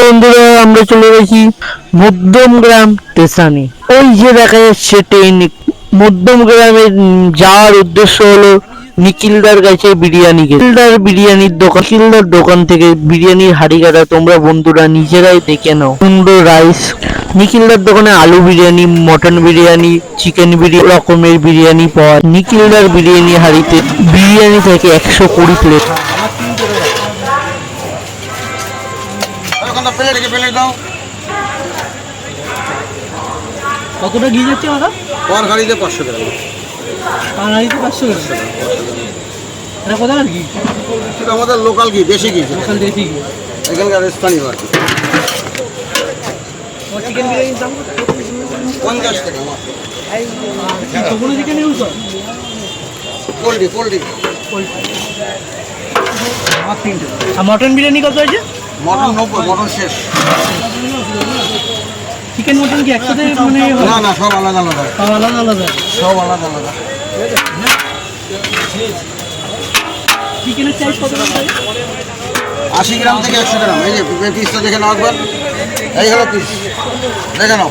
বন্ধুরা, আমরা চলে গেছি মধ্যমগ্রাম স্টেশনে। ওই যে দেখা যাচ্ছে ট্রেন। মধ্যমগ্রামে যাওয়ার উদ্দেশ্য হলো নিখিলদার কাছে বিরিয়ানি খেতে। নিখিলদার দোকান থেকে বিরিয়ানির হাড়ি কাটা তোমরা বন্ধুরা নিজেরাই দেখে নাও। সুন্দর রাইস। নিখিলদার দোকানে আলু বিরিয়ানি, মটন বিরিয়ানি, চিকেন বিরিয়ানি রকমের বিরিয়ানি পাওয়া। নিখিলদার বিরিয়ানি হাড়িতে বিরিয়ানি থেকে 120 প্লেট। কতটা ঘি যাচ্ছে দাদা? পার গাড়িতে 500 টাকা। পার গাড়িতে 500 টাকা। এটা কোথাকার ঘি? সেটা আমাদের লোকাল ঘি, দেশি ঘি। লোকাল দেশি ঘি। এখানকার স্থানীয় আর কি। চিকেন বিরিয়ানির দাম 50 টাকা মাত্র। কোনো চিকেন ইউজ হয়? পোল্ট্রি। আর মটন বিরিয়ানি কত আছে? মটন 90, মটন শেষ। চিকেন মটন কি একসাথে মানে? না, সব আলাদা আলাদা। সব আলাদা আলাদা। সব আলাদা আলাদা। চিকেনের সাইজ কত টাকা? 80 গ্রাম থেকে 100 গ্রাম। এই যে পিসটা দেখে নাও একবার। এই হলো পিস, দেখে নাও।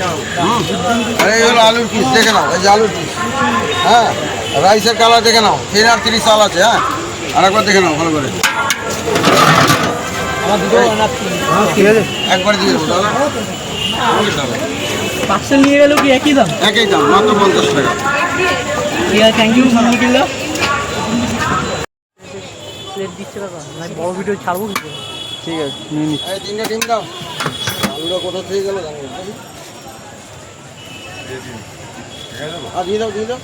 আর এই হলো আলুর পিস, দেখে নাও। এই যে আলুর পিস। হ্যাঁ, রাইসের কালার দেখে নাও। 3 আর 30 চাল আছে। হ্যাঁ, আর একবার দেখে নাও ভালো করে। আমার দুটো একবার দিয়ে দেবো দাদা। পার্সেল নিয়ে গেলেও কি একই দাম? একই দাম, মাত্র 50 টাকা। ঠিক আছে, থ্যাংক ইউ নিখিলদা। প্লেট দিচ্ছে দাদা, আমি বড় ভিডিও ছাড়বো কিছু। ঠিক আছে, নিয়ে নিচ্ছি। এই 3টা ডিম দাও। আলুটা কোথা থেকে গেল জানি না। দিয়ে দাও।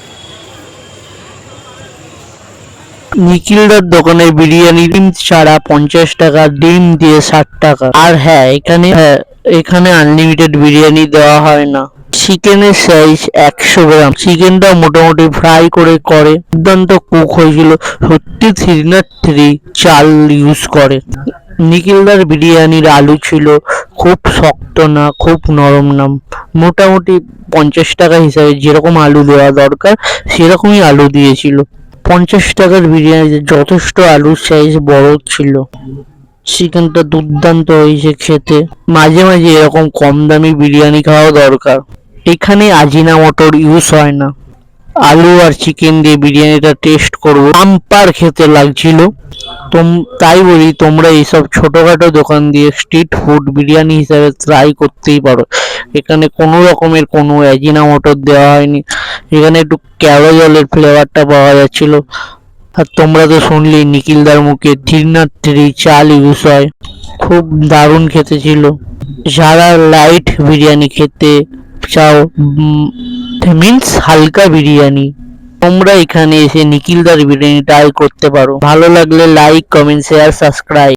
নিখিলদার দোকানে বিরিয়ানি ডিম ছাড়া 50 টাকা, ডিম দিয়ে 60 টাকা। আর হ্যাঁ, এখানে আনলিমিটেড বিরিয়ানি দেওয়া হয় না। চিকেনের সাইজ 100 গ্রাম। চিকেনটা মোটামুটি ফ্রাই করে দুর্দান্ত কুক হয়েছিল। সত্যি 3 চাল ইউজ করে। নিখিলদার বিরিয়ানির আলু ছিল খুব শক্ত না, খুব নরম না। মোটামুটি 50 টাকা হিসাবে যেরকম আলু দেওয়া দরকার সেরকমই আলু দিয়েছিল। 50 টাকার বিরিয়ানিতে যথেষ্ট আলুর সাইজ বড় ছিল। চিকেনটা দুর্দান্ত হয়েছে খেতে। মাঝে মাঝে এরকম কম দামি বিরিয়ানি খাওয়া দরকার। এখানে আজিনামোটোর ইউজ হয় না। আলু আর চিকেন দিয়ে বিরিয়ানিটা টেস্ট করবো, বাম্পার খেতে লাগছিল। তাই বলি, তোমরা এইসব ছোটখাটো দোকান দিয়ে স্ট্রিট ফুড বিরিয়ানি হিসাবে ট্রাই করতেই পারো। এখানে কোনো রকমের কোনো আজিনামোটো দেওয়া হয়নি। এখানে একটু কেওড়া জলের ফ্লেভারটা পাওয়া যাচ্ছিল। আর তোমরা তো শুনলেই নিখিলদার মুখে 3 চাল ইউজ হয়। খুব দারুণ খেতে ছিল। যারা লাইট বিরিয়ানি খেতে চাও, মিন্স হালকা বিরিয়ানি, তোমরা এখানে এসে নিখিলদার বিরিয়ানি ট্রাই করতে পারো। ভালো লাগলে লাইক, কমেন্ট, শেয়ার, সাবস্ক্রাইব।